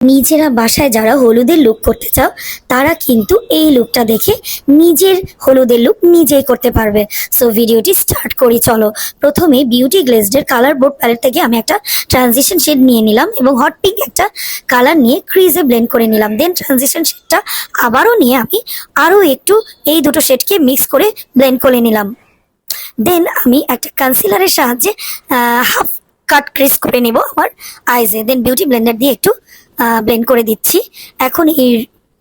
নিজেরা বাসায় যারা হলুদের লুক করতে চাও তারা কিন্তু এই লুকটা দেখে নিজের হলুদের লুক নিজেই করতে পারবে। সো ভিডিওটি স্টার্ট করি, চলো। প্রথমে বিউটি গ্লেজডের কালার বোর্ড প্যালেট থেকে আমি একটা ট্রানজিশন শেড নিয়ে নিলাম এবং হট পিঙ্ক একটা কালার নিয়ে ক্রিজে ব্লেন্ড করে নিলাম। দেন ট্রানজিশন শেডটা আবারও নিয়ে আমি আরও একটু এই দুটো শেডকে মিক্স করে ব্লেন্ড করে নিলাম। দেন আমি একটা কনসিলারের সাহায্যে হাফ কাট ক্রিজ করে নেব আমার আইজে। দেন বিউটি ব্লেন্ডার দিয়ে একটু ব্লেন্ড করে দিচ্ছি। এখন এই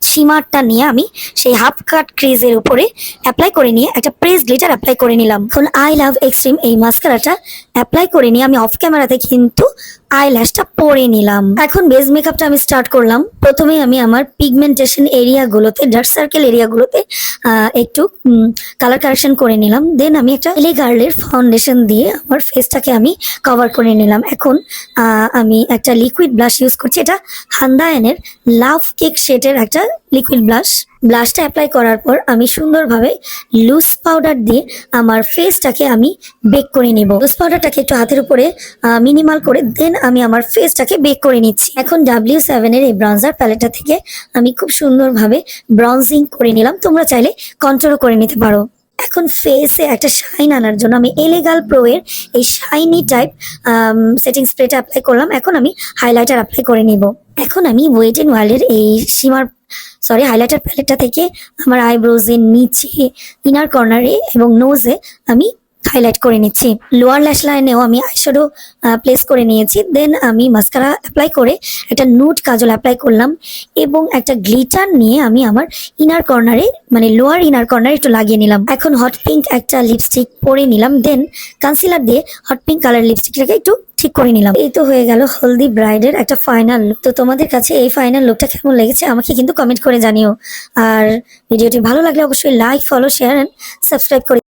শিমারটা নিয়ে আমি সেই হাফ কাট ক্রিজের উপরে অ্যাপ্লাই করে নিয়ে একটা প্রেস গ্লিটার অ্যাপ্লাই করে নিলাম। এখন আই লাভ এক্সট্রিম এই মাস্কারাটা অ্যাপ্লাই করে নিয়ে আমি অফ ক্যামেরাতে কিন্তু আইল্যাশটা পরে নিলাম। এখন বেস মেকআপটা আমি স্টার্ট করলাম। প্রথমে আমি আমার পিগমেন্টেশন এরিয়াগুলোতে, ডার্ক সার্কেল এরিয়াগুলোতে একটু কালার কারেকশন করে নিলাম। দেন আমি একটা এলে গার্লের ফাউন্ডেশন দিয়ে আমার ফেসটাকে আমি কভার করে নিলাম। এখন আমি একটা লিকুইড ব্লাশ ইউজ করছি, এটা হান্দায়নের লাভ কেক শেডের একটা লিকুইড ব্লাশটা অ্যাপ্লাই করার পর আমি সুন্দরভাবে লুজ পাউডার দিয়ে আমার ফেসটাকে আমি বেক করে নিব। লুজ পাউডারটাকে একটু হাতের উপরে মিনিমাল করে দেন আমি আমার ফেসটাকে বেক করে নিচ্ছি। এখন W7 এর এই ব্রঞ্জার প্যালেটটা থেকে আমি খুব সুন্দরভাবে ব্রঞ্জিং করে নিলাম। তোমরা চাইলে কন্ট্রোল করে নিতে পারো। এখন ফেসে একটা শাইন আনার জন্য আমি এলেগাল প্রো এর এই শাইনি টাইপ সেটিং স্প্রেটা অ্যাপ্লাই করলাম। এখন আমি হাইলাইটার অ্যাপ্লাই করে নিব। এখন আমি ওয়েট এন্ড ওয়াইল্ডের এই হাইলাইটার প্যালেটটা থেকে আমার আইব্রোজের নিচে, ইনার কর্নারে এবং নোজে আমি হাইলাইট করে নিচ্ছি। লোয়ার ল্যাশ লাইনেও আমি আইশ্যাডো প্লেস করে নিয়েছি। দেন আমি মাস্কারা অ্যাপ্লাই করে একটা নুড কাজল অ্যাপ্লাই করলাম এবং একটা গ্লিটার নিয়ে আমি আমার ইনার কর্নারে, মানে লোয়ার ইনার কর্নারে একটু লাগিয়ে নিলাম। এখন হট পিঙ্ক একটা লিপস্টিক পরে নিলাম। দেন কনসিলার দিয়ে হট পিঙ্ক কালার লিপস্টিকটাকে একটু ঠিক করে নিলাম। এই তো হয়ে গেল হলদি ব্রাইডের একটা ফাইনাল লুক। তো তোমাদের কাছে এই ফাইনাল লুকটা কেমন লেগেছে আমাকে কিন্তু কমেন্ট করে জানিও। আর ভিডিওটি ভালো লাগলে অবশ্যই like, follow, share and subscribe করে